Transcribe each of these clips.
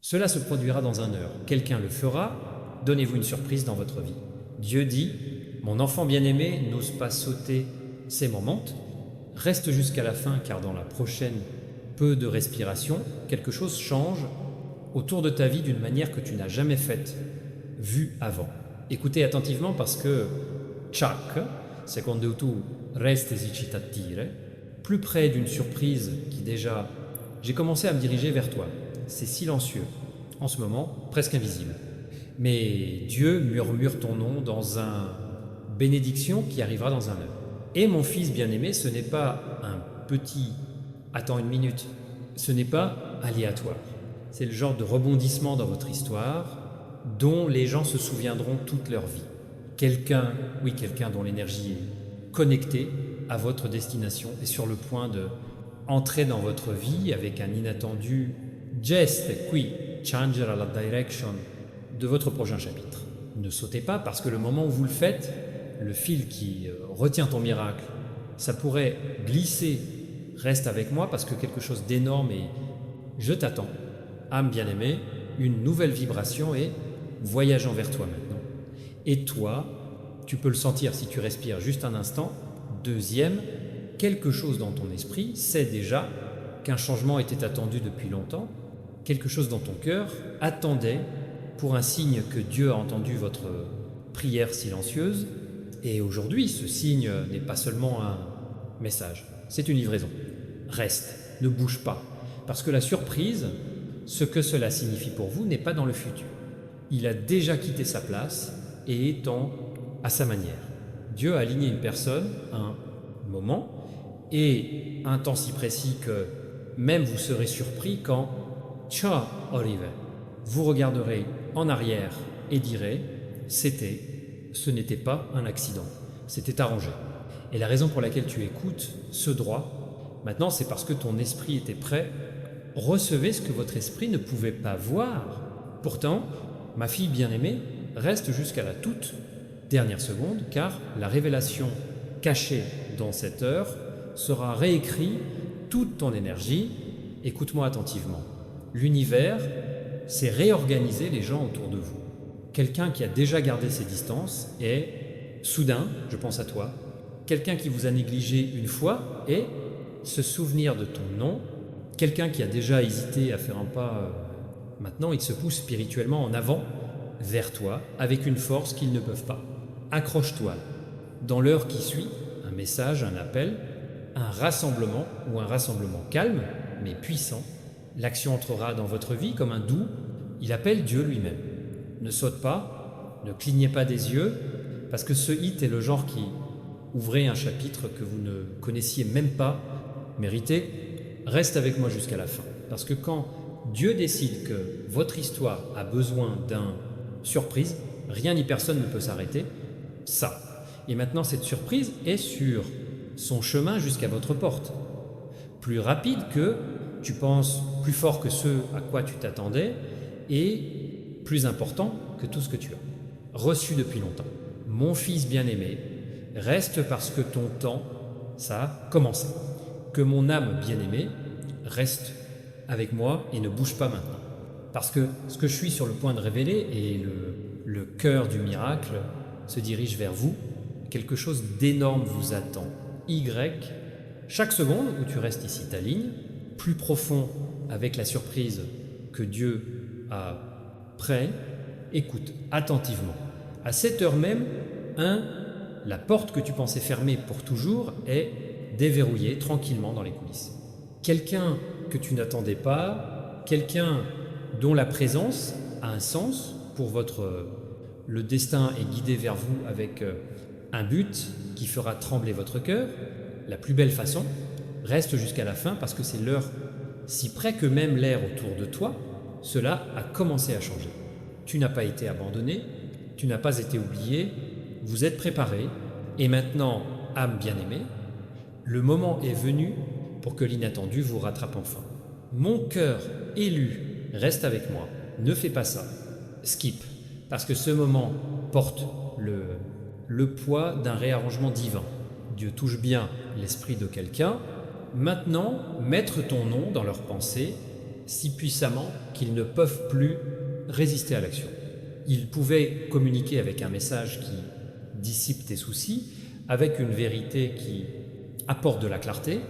Cela se produira dans 1 heure. Quelqu'un le fera, donnez-vous une surprise dans votre vie. Dieu dit, mon enfant bien-aimé n'ose pas sauter ces moments, reste jusqu'à la fin car dans la prochaine peu de respiration, quelque chose change autour de ta vie d'une manière que tu n'as jamais vue avant. Écoutez attentivement parce que Chuck, secondo tu reste esicitatire, plus près d'une surprise qui déjà... J'ai commencé à me diriger vers toi. C'est silencieux, en ce moment, presque invisible. Mais Dieu murmure ton nom dans un bénédiction qui arrivera dans 1 heure. Et mon fils bien-aimé, ce n'est pas un petit « attends une minute », ce n'est pas aléatoire. C'est le genre de rebondissement dans votre histoire dont les gens se souviendront toute leur vie. Quelqu'un dont l'énergie est connectée à votre destination et sur le point de entrer dans votre vie avec un inattendu geste qui changerà la direction de votre prochain chapitre. Ne sautez pas parce que le moment où vous le faites, le fil qui retient ton miracle, ça pourrait glisser. Reste avec moi parce que quelque chose d'énorme et je t'attends. Âme bien-aimée, une nouvelle vibration et voyageant vers toi maintenant. Et toi, tu peux le sentir si tu respires juste un instant. Deuxième, quelque chose dans ton esprit sait déjà qu'un changement était attendu depuis longtemps. Quelque chose dans ton cœur attendait pour un signe que Dieu a entendu votre prière silencieuse. Et aujourd'hui, ce signe n'est pas seulement un message, c'est une livraison. Reste, ne bouge pas, parce que la surprise, ce que cela signifie pour vous, n'est pas dans le futur. Il a déjà quitté sa place et est à sa manière. Dieu a aligné une personne, un moment, et un temps si précis que même vous serez surpris quand Ciao arrive. Vous regarderez en arrière et direz ce n'était pas un accident, c'était arrangé. Et la raison pour laquelle tu écoutes ce droit, maintenant, c'est parce que ton esprit était prêt. Recevez ce que votre esprit ne pouvait pas voir. Pourtant, ma fille bien-aimée, reste jusqu'à la toute dernière seconde, car la révélation cachée dans cette heure sera réécrite toute ton énergie. Écoute-moi attentivement. L'univers s'est réorganisé les gens autour de vous. Quelqu'un qui a déjà gardé ses distances est soudain, je pense à toi, quelqu'un qui vous a négligé une fois et se souvenir de ton nom, quelqu'un qui a déjà hésité à faire un pas, maintenant il se pousse spirituellement en avant vers toi avec une force qu'ils ne peuvent pas. Accroche-toi. Dans l'heure qui suit, un message, un appel, un rassemblement ou un rassemblement calme mais puissant, l'action entrera dans votre vie comme un doux, il appelle Dieu lui-même. Ne saute pas, ne clignez pas des yeux, parce que ce hit est le genre qui ouvrait un chapitre que vous ne connaissiez même pas mériter. Reste avec moi jusqu'à la fin, parce que quand Dieu décide que votre histoire a besoin d'une surprise, rien ni personne ne peut s'arrêter, ça. Et maintenant cette surprise est sur son chemin jusqu'à votre porte. Plus rapide que tu penses, plus fort que ce à quoi tu t'attendais, et plus important que tout ce que tu as reçu depuis longtemps. Mon fils bien-aimé, reste parce que ton temps, ça a commencé. Que mon âme bien-aimée, reste avec moi et ne bouge pas maintenant. Parce que ce que je suis sur le point de révéler et le cœur du miracle se dirige vers vous. Quelque chose d'énorme vous attend. Chaque seconde où tu restes ici t'aligne, plus profond avec la surprise que Dieu a prêt, écoute attentivement. À cette heure même, la porte que tu pensais fermer pour toujours est déverrouillée tranquillement dans les coulisses. Quelqu'un que tu n'attendais pas, quelqu'un dont la présence a un sens pour le destin est guidé vers vous avec un but qui fera trembler votre cœur, la plus belle façon, reste jusqu'à la fin parce que c'est l'heure si près que même l'air autour de toi, cela a commencé à changer. Tu n'as pas été abandonné, tu n'as pas été oublié, vous êtes préparé et maintenant, âme bien-aimée, le moment est venu pour que l'inattendu vous rattrape enfin. Mon cœur élu, reste avec moi, ne fais pas ça, skip, parce que ce moment porte le poids d'un réarrangement divin. Dieu touche bien l'esprit de quelqu'un. Maintenant, mettre ton nom dans leur pensée si puissamment qu'ils ne peuvent plus résister à l'action. Ils pouvaient communiquer avec un message qui dissipe tes soucis, avec une vérité qui apporte de la clarté,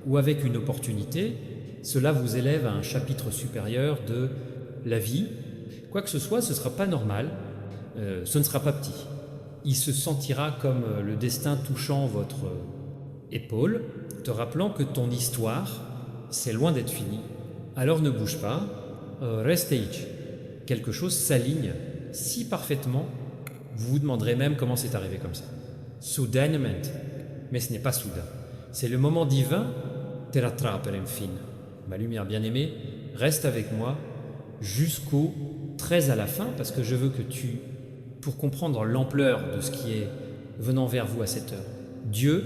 ou avec une opportunité. Cela vous élève à un chapitre supérieur de la vie. Quoi que ce soit, ce ne sera pas normal, ce ne sera pas petit. Il se sentira comme le destin touchant votre épaule, te rappelant que ton histoire, c'est loin d'être fini. Alors ne bouge pas, restage. Quelque chose s'aligne si parfaitement, vous vous demanderez même comment c'est arrivé comme ça. Soudainement, mais ce n'est pas soudain. C'est le moment divin, te rattraper enfin. Ma lumière bien-aimée, reste avec moi jusqu'au très à la fin, parce que je veux que pour comprendre l'ampleur de ce qui est venant vers vous à cette heure, Dieu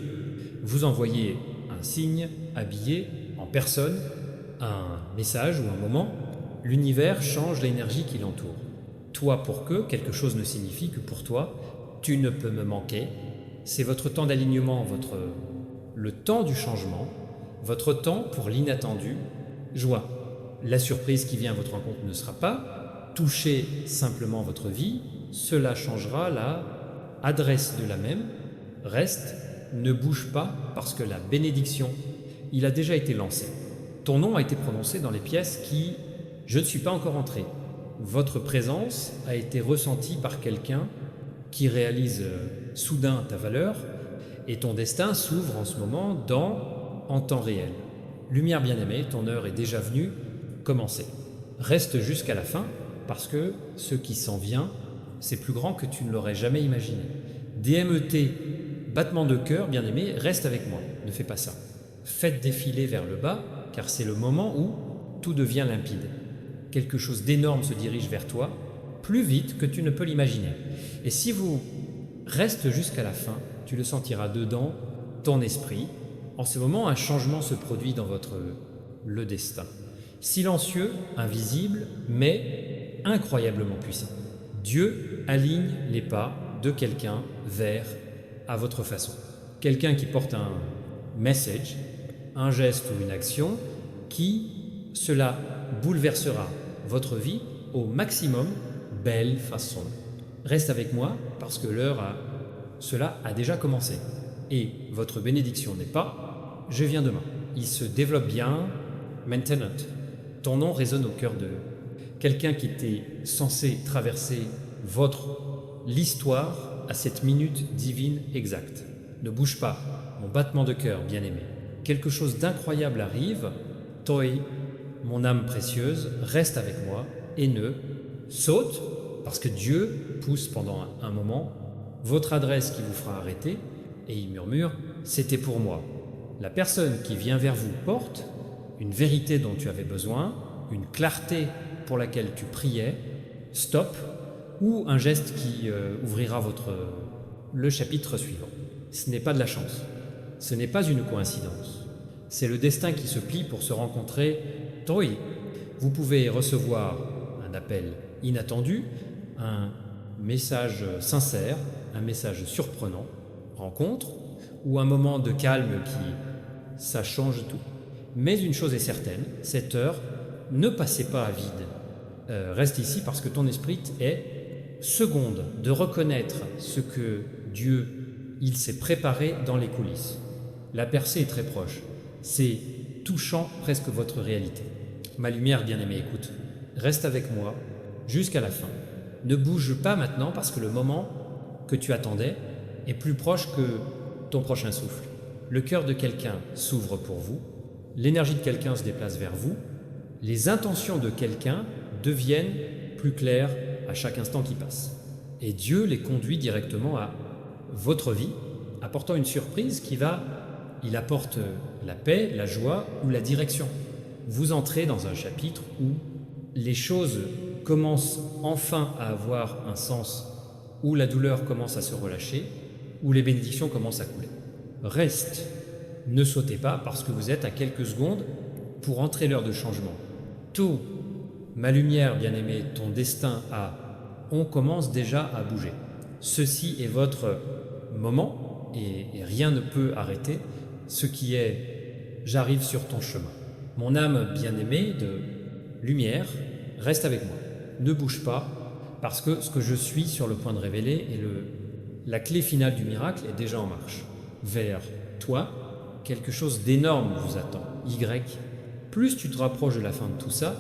vous envoyez un signe habillé en personne, un message ou un moment, l'univers change l'énergie qui l'entoure. Toi pour que quelque chose ne signifie que pour toi, tu ne peux me manquer. C'est votre temps d'alignement, le temps du changement, votre temps pour l'inattendu, joie. La surprise qui vient à votre rencontre ne sera pas toucher simplement votre vie, cela changera la adresse de la même. Reste, ne bouge pas parce que la bénédiction, il a déjà été lancé. Ton nom a été prononcé dans les pièces qui, je ne suis pas encore entré. Votre présence a été ressentie par quelqu'un qui réalise soudain ta valeur et ton destin s'ouvre en ce moment en temps réel. Lumière bien-aimée, ton heure est déjà venue, commencez. Reste jusqu'à la fin parce que ce qui s'en vient, c'est plus grand que tu ne l'aurais jamais imaginé. DMET, battement de cœur, bien-aimé, reste avec moi, ne fais pas ça. Faites défiler vers le bas car c'est le moment où tout devient limpide. Quelque chose d'énorme se dirige vers toi, plus vite que tu ne peux l'imaginer. Et si vous restez jusqu'à la fin, tu le sentiras dedans, ton esprit. En ce moment, un changement se produit dans le destin. Silencieux, invisible, mais incroyablement puissant. Dieu aligne les pas de quelqu'un vers à votre façon. Quelqu'un qui porte un message, un geste ou une action qui, cela bouleversera votre vie au maximum, belle façon. Reste avec moi parce que cela a déjà commencé. Et votre bénédiction n'est pas « je viens demain ». Il se développe bien maintenant. Ton nom résonne au cœur de quelqu'un qui était censé traverser l'histoire à cette minute divine exacte. Ne bouge pas, mon battement de cœur bien-aimé. Quelque chose d'incroyable arrive. Toi, mon âme précieuse, reste avec moi et ne saute, parce que Dieu pousse pendant un moment votre adresse qui vous fera arrêter, et il murmure « c'était pour moi ». La personne qui vient vers vous porte une vérité dont tu avais besoin, une clarté pour laquelle tu priais, stop, ou un geste qui ouvrira le chapitre suivant. Ce n'est pas de la chance, ce n'est pas une coïncidence, c'est le destin qui se plie pour se rencontrer. Toi, vous pouvez recevoir un appel inattendu, un message sincère, un message surprenant, rencontre, ou un moment de calme ça change tout. Mais une chose est certaine, cette heure, ne passez pas à vide. Reste ici parce que ton esprit est seconde de reconnaître ce que Dieu, il s'est préparé dans les coulisses. La percée est très proche. C'est touchant presque votre réalité. Ma lumière bien-aimée, écoute, reste avec moi jusqu'à la fin. Ne bouge pas maintenant parce que le moment que tu attendais est plus proche que ton prochain souffle. Le cœur de quelqu'un s'ouvre pour vous, l'énergie de quelqu'un se déplace vers vous, les intentions de quelqu'un deviennent plus claires à chaque instant qui passe. Et Dieu les conduit directement à votre vie, apportant une surprise il apporte la paix, la joie ou la direction. Vous entrez dans un chapitre où les choses commencent enfin à avoir un sens, où la douleur commence à se relâcher, où les bénédictions commencent à couler. Reste, ne sautez pas parce que vous êtes à quelques secondes pour entrer l'heure de changement. Tout, ma lumière bien-aimée, ton destin on commence déjà à bouger. Ceci est votre moment et rien ne peut arrêter ce qui est « j'arrive sur ton chemin ». Mon âme bien-aimée de lumière, reste avec moi. Ne bouge pas, parce que ce que je suis sur le point de révéler est la clé finale du miracle est déjà en marche. Vers toi, quelque chose d'énorme vous attend. Y. Plus tu te rapproches de la fin de tout ça,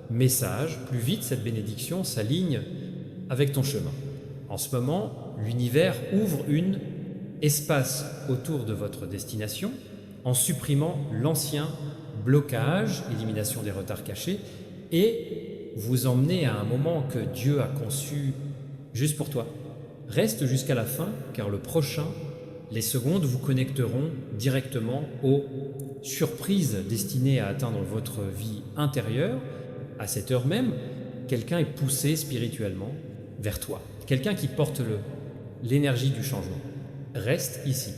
message, plus vite cette bénédiction s'aligne avec ton chemin. En ce moment, l'univers ouvre une espace autour de votre destination en supprimant l'ancien blocage, élimination des retards cachés, et vous emmenez à un moment que Dieu a conçu juste pour toi. Reste jusqu'à la fin, car le prochain, les secondes vous connecteront directement aux surprises destinées à atteindre votre vie intérieure. À cette heure même, quelqu'un est poussé spirituellement vers toi. Quelqu'un qui porte l'énergie du changement. Reste ici.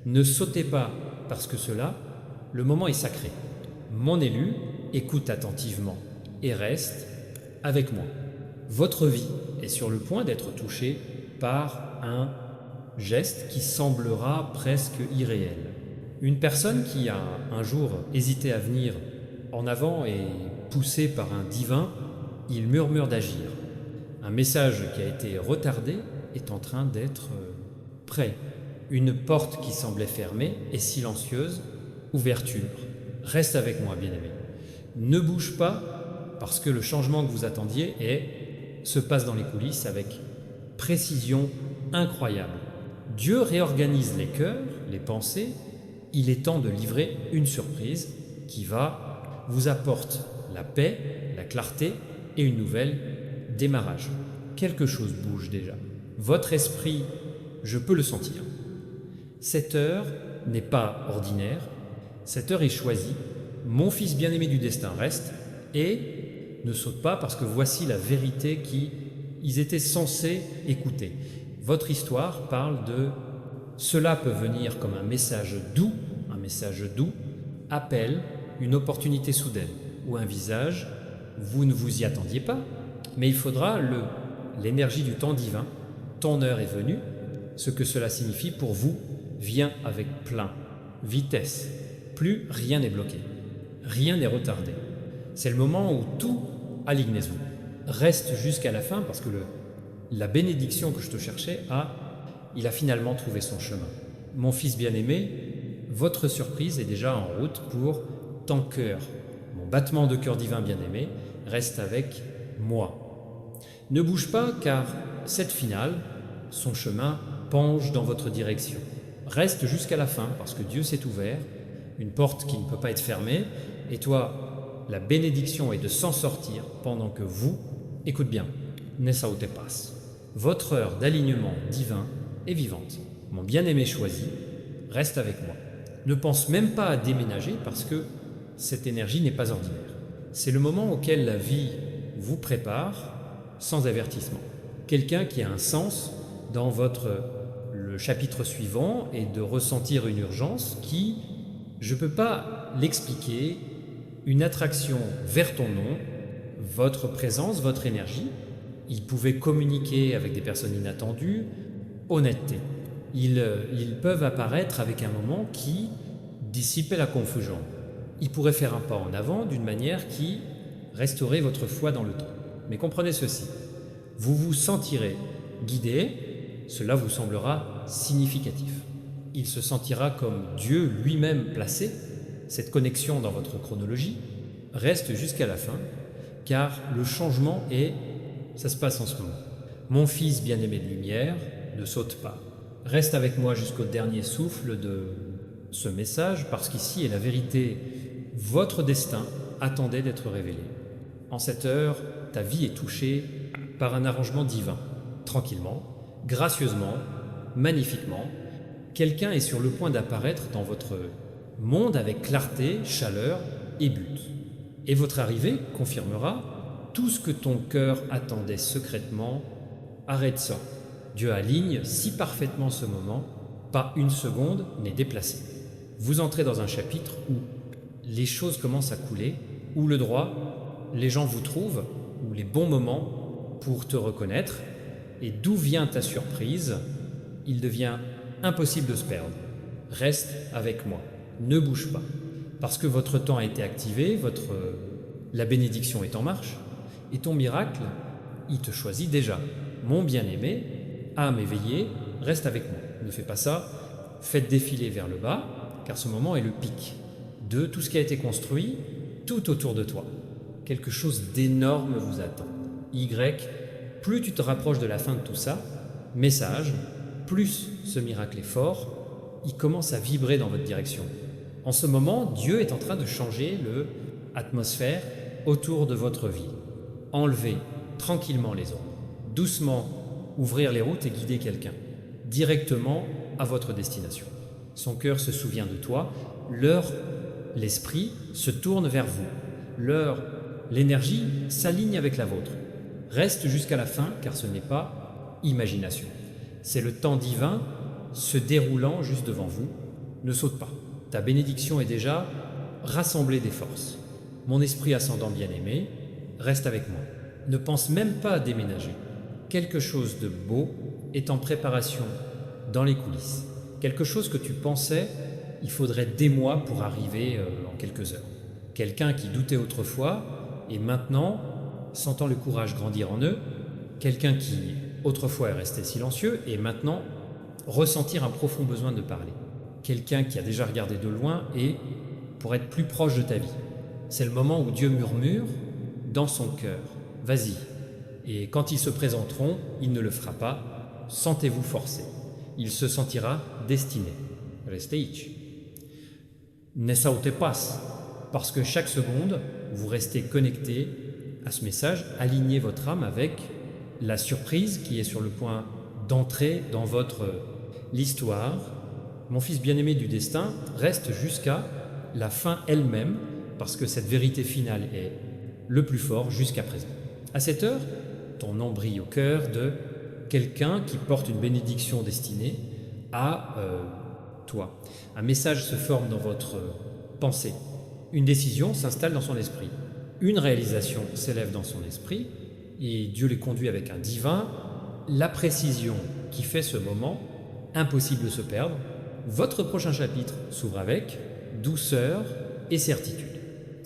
Ne sautez pas parce que le moment est sacré. Mon élu, écoute attentivement et reste avec moi. Votre vie est sur le point d'être touchée par un geste qui semblera presque irréel. Une personne qui a un jour hésité à venir en avant et poussé par un divin, il murmure d'agir. Un message qui a été retardé est en train d'être prêt. Une porte qui semblait fermée est silencieuse, ouverture. Reste avec moi, bien-aimé. Ne bouge pas parce que le changement que vous attendiez se passe dans les coulisses avec précision incroyable. Dieu réorganise les cœurs, les pensées. Il est temps de livrer une surprise qui vous apporte la paix, la clarté et une nouvelle démarrage. Quelque chose bouge déjà. Votre esprit, je peux le sentir. Cette heure n'est pas ordinaire, cette heure est choisie. Mon fils bien-aimé du destin reste et ne saute pas parce que voici la vérité qu'ils étaient censés écouter. Votre histoire parle de cela peut venir comme un message doux, appelle une opportunité soudaine ou un visage, vous ne vous y attendiez pas, mais il faudra l'énergie du temps divin. Ton heure est venue, ce que cela signifie pour vous vient avec plein, vitesse. Plus rien n'est bloqué, rien n'est retardé. C'est le moment où tout aligne-vous. Reste jusqu'à la fin parce que la bénédiction que je te cherchais il a finalement trouvé son chemin. Mon fils bien-aimé, votre surprise est déjà en route pour ton cœur. Mon battement de cœur divin bien-aimé reste avec moi. Ne bouge pas car cette finale, son chemin penche dans votre direction. Reste jusqu'à la fin parce que Dieu s'est ouvert, une porte qui ne peut pas être fermée, et toi, la bénédiction est de s'en sortir pendant que vous, écoute bien, ne sautez pas. Votre heure d'alignement divin est vivante. Mon bien-aimé choisi, reste avec moi. Ne pense même pas à déménager parce que cette énergie n'est pas ordinaire. C'est le moment auquel la vie vous prépare sans avertissement. Quelqu'un qui a un sens dans le chapitre suivant est de ressentir une urgence qui, je ne peux pas l'expliquer, une attraction vers ton nom, votre présence, votre énergie. Ils pouvaient communiquer avec des personnes inattendues, honnêteté. Ils peuvent apparaître avec un moment qui dissipait la confusion. Ils pourraient faire un pas en avant d'une manière qui restaurait votre foi dans le temps. Mais comprenez ceci, vous vous sentirez guidé, cela vous semblera significatif. Il se sentira comme Dieu lui-même placé, cette connexion dans votre chronologie reste jusqu'à la fin, car le changement ça se passe en ce moment. Mon fils bien-aimé de lumière, ne saute pas. Reste avec moi jusqu'au dernier souffle de ce message, parce qu'ici est la vérité. Votre destin attendait d'être révélé. En cette heure, ta vie est touchée par un arrangement divin. Tranquillement, gracieusement, magnifiquement, quelqu'un est sur le point d'apparaître dans votre monde avec clarté, chaleur et but. Et votre arrivée confirmera tout ce que ton cœur attendait secrètement. Arrête ça. Dieu aligne si parfaitement ce moment, pas une seconde n'est déplacée. Vous entrez dans un chapitre où les choses commencent à couler, où le droit, les gens vous trouvent, où les bons moments pour te reconnaître, et d'où vient ta surprise, il devient impossible de se perdre. Reste avec moi, ne bouge pas, parce que votre temps a été activé, La bénédiction est en marche, et ton miracle, il te choisit déjà. Mon bien-aimé, âme éveillée, reste avec moi. Ne fais pas ça, faites défiler vers le bas, car ce moment est le pic de tout ce qui a été construit tout autour de toi. Quelque chose d'énorme vous attend. Y, plus tu te rapproches de la fin de tout ça, message, plus ce miracle est fort, il commence à vibrer dans votre direction. En ce moment, Dieu est en train de changer l'atmosphère autour de votre vie. Enlevez tranquillement les ombres, doucement ouvrir les routes et guider quelqu'un directement à votre destination. Son cœur se souvient de toi, l'esprit se tourne vers vous, l'énergie s'aligne avec la vôtre. Reste jusqu'à la fin car ce n'est pas imagination. C'est le temps divin se déroulant juste devant vous. Ne saute pas. Ta bénédiction est déjà rassemblée des forces. Mon esprit ascendant bien-aimé, reste avec moi. Ne pense même pas à déménager. Quelque chose de beau est en préparation dans les coulisses. Quelque chose que tu pensais, il faudrait des mois pour arriver en quelques heures. Quelqu'un qui doutait autrefois et maintenant, sentant le courage grandir en eux, quelqu'un qui autrefois est resté silencieux et maintenant ressentir un profond besoin de parler. Quelqu'un qui a déjà regardé de loin et pour être plus proche de ta vie. C'est le moment où Dieu murmure dans son cœur. Vas-y. Et quand ils se présenteront, il ne le fera pas. Sentez-vous forcé. Il se sentira destiné. Restez ici. Ne sautez pas, parce que chaque seconde, vous restez connecté à ce message, alignez votre âme avec la surprise qui est sur le point d'entrer dans votre l'histoire. Mon fils bien-aimé du destin reste jusqu'à la fin elle-même, parce que cette vérité finale est le plus fort jusqu'à présent. À cette heure, ton nom brille au cœur de quelqu'un qui porte une bénédiction destinée à toi. Un message se forme dans votre pensée. Une décision s'installe dans son esprit. Une réalisation s'élève dans son esprit et Dieu les conduit avec un divin. La précision qui fait ce moment, impossible de se perdre. Votre prochain chapitre s'ouvre avec douceur et certitude.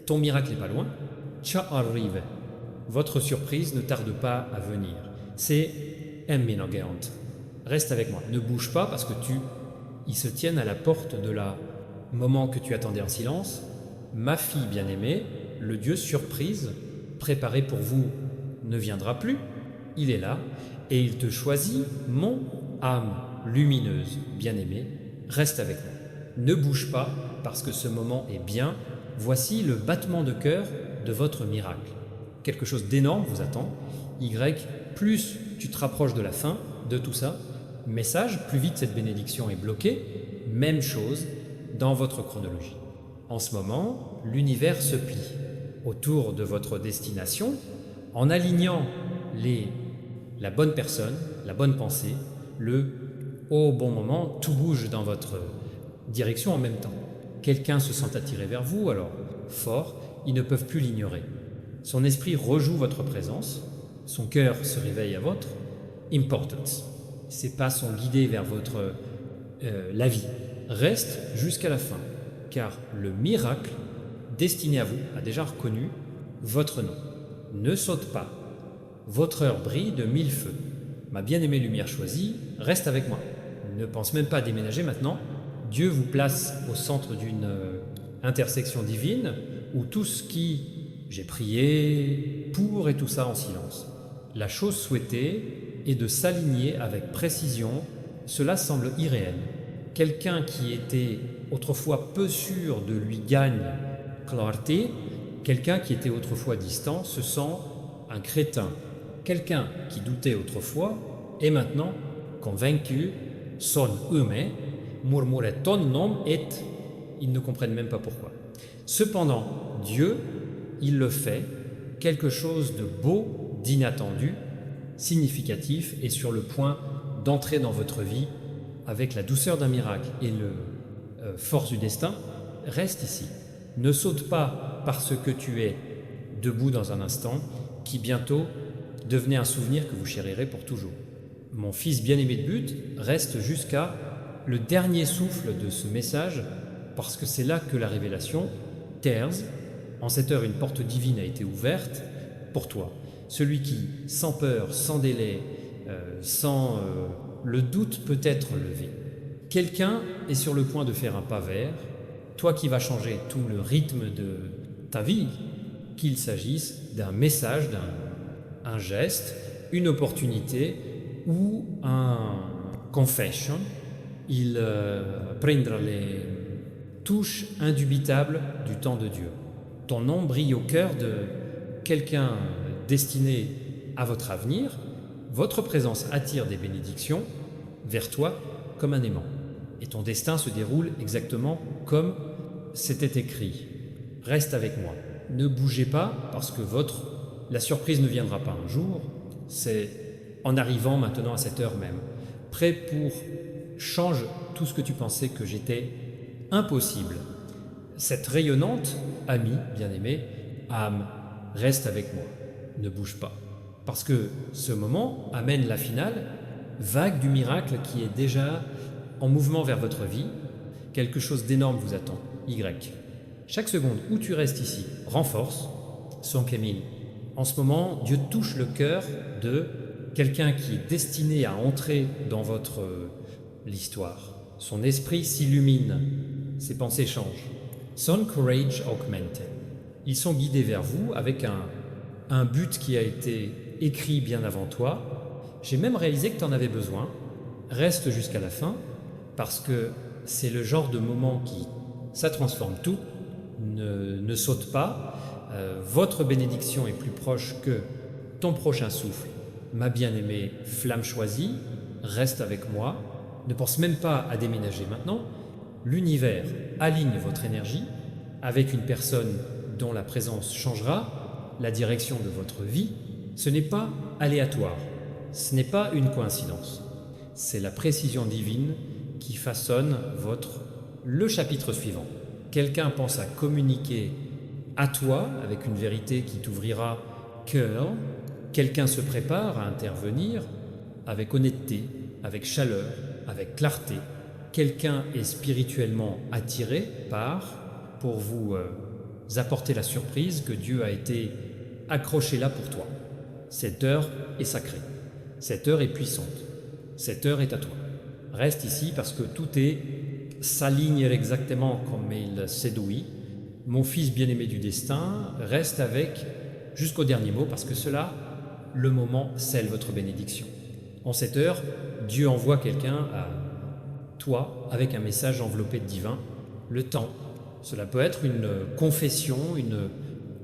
Ton miracle n'est pas loin. Ciao arrive. Votre surprise ne tarde pas à venir. C'est imminent. Reste avec moi. Ne bouge pas parce que ils se tiennent à la porte de la moment que tu attendais en silence. Ma fille bien-aimée, le Dieu surprise, préparé pour vous, ne viendra plus. Il est là et il te choisit, mon âme lumineuse bien-aimée, reste avec moi. Ne bouge pas parce que ce moment est bien. Voici le battement de cœur de votre miracle. Quelque chose d'énorme vous attend. Y, plus tu te rapproches de la fin de tout ça, message, plus vite cette bénédiction est bloquée. Même chose dans votre chronologie. En ce moment, l'univers se plie autour de votre destination en alignant la bonne personne, la bonne pensée, au bon moment, tout bouge dans votre direction en même temps. Quelqu'un se sent attiré vers vous, alors fort, ils ne peuvent plus l'ignorer. Son esprit rejoue votre présence, son cœur se réveille à votre importance. Ses pas sont guidés vers la vie. Reste jusqu'à la fin, car le miracle destiné à vous a déjà reconnu votre nom. Ne saute pas. Votre heure brille de 1000 feux. Ma bien-aimée lumière choisie, reste avec moi. Ne pense même pas à déménager maintenant. Dieu vous place au centre d'une intersection divine où tout ce qui j'ai prié pour et tout ça en silence. La chose souhaitée est de s'aligner avec précision. Cela semble irréel. Quelqu'un qui était autrefois peu sûr de lui gagne clarté, quelqu'un qui était autrefois distant se sent un crétin. Quelqu'un qui doutait autrefois est maintenant convaincu, son humain, murmurait ton nom et ils ne comprennent même pas pourquoi. Cependant, Dieu, il le fait, quelque chose de beau, d'inattendu, significatif et sur le point d'entrer dans votre vie avec la douceur d'un miracle et la force du destin. Reste ici. Ne saute pas parce que tu es debout dans un instant qui bientôt devenait un souvenir que vous chérirez pour toujours. Mon fils bien-aimé de but reste jusqu'à le dernier souffle de ce message parce que c'est là que la révélation, Terz, En cette heure, une porte divine a été ouverte pour toi. Celui qui, sans peur, sans délai, sans le doute peut être levé. Quelqu'un est sur le point de faire un pas vers, toi qui vas changer tout le rythme de ta vie, qu'il s'agisse d'un message, d'un geste, une opportunité ou un confession. Il prendra les touches indubitables du temps de Dieu. Ton nom brille au cœur de quelqu'un destiné à votre avenir. Votre présence attire des bénédictions vers toi comme un aimant. Et ton destin se déroule exactement comme c'était écrit. Reste avec moi. Ne bougez pas parce que la surprise ne viendra pas un jour. C'est en arrivant maintenant à cette heure même. Prêt pour change tout ce que tu pensais que j'étais impossible. Cette rayonnante amie bien-aimée, âme, reste avec moi. Ne bouge pas. Parce que ce moment amène la finale, vague du miracle qui est déjà en mouvement vers votre vie. Quelque chose d'énorme vous attend. Y. Chaque seconde où tu restes ici renforce son Camille. En ce moment, Dieu touche le cœur de quelqu'un qui est destiné à entrer dans votre l'histoire. Son esprit s'illumine, ses pensées changent. Son courage augmented. Ils sont guidés vers vous avec un but qui a été écrit bien avant toi. J'ai même réalisé que tu en avais besoin. Reste jusqu'à la fin parce que c'est le genre de moment qui, ça transforme tout. Ne saute pas. Votre bénédiction est plus proche que ton prochain souffle. Ma bien-aimée flamme choisie, reste avec moi. Ne pense même pas à déménager maintenant. L'univers aligne votre énergie avec une personne dont la présence changera la direction de votre vie. Ce n'est pas aléatoire, ce n'est pas une coïncidence. C'est la précision divine qui façonne le chapitre suivant. Quelqu'un pense à communiquer à toi avec une vérité qui t'ouvrira cœur. Quelqu'un se prépare à intervenir avec honnêteté, avec chaleur, avec clarté. Quelqu'un est spirituellement attiré pour vous apporter la surprise que Dieu a été accroché là pour toi. Cette heure est sacrée. Cette heure est puissante. Cette heure est à toi. Reste ici parce que tout s'aligne exactement comme il séduit. Mon fils bien-aimé du destin, reste avec jusqu'au dernier mot parce que le moment scelle votre bénédiction. En cette heure, Dieu envoie quelqu'un à toi avec un message enveloppé de divin. Le temps, cela peut être une confession,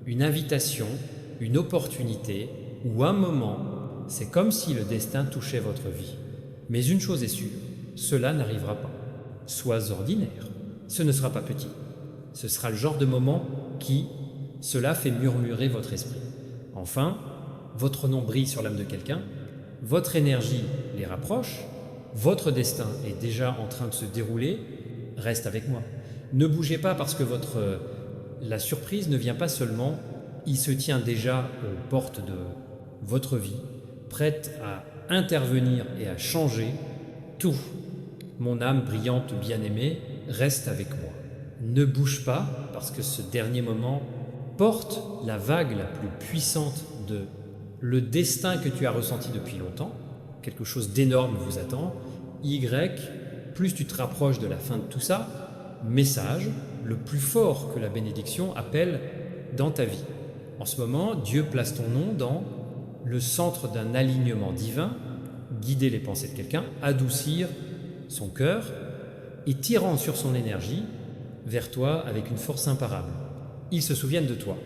une invitation, une opportunité ou un moment. C'est comme si le destin touchait votre vie. Mais une chose est sûre, cela n'arrivera pas. Sois ordinaire, ce ne sera pas petit. Ce sera le genre de moment cela fait murmurer votre esprit. Enfin, votre nom brille sur l'âme de quelqu'un, votre énergie les rapproche, votre destin est déjà en train de se dérouler, reste avec moi. Ne bougez pas parce que la surprise ne vient pas seulement, il se tient déjà aux portes de votre vie, prête à intervenir et à changer tout. Mon âme brillante bien-aimée, reste avec moi. Ne bouge pas parce que ce dernier moment porte la vague la plus puissante de le destin que tu as ressenti depuis longtemps. Quelque chose d'énorme vous attend. Y, plus tu te rapproches de la fin de tout ça, message, le plus fort que la bénédiction appelle dans ta vie. En ce moment, Dieu place ton nom dans le centre d'un alignement divin, guider les pensées de quelqu'un, adoucir son cœur et tirant sur son énergie vers toi avec une force imparable. Ils se souviennent de toi.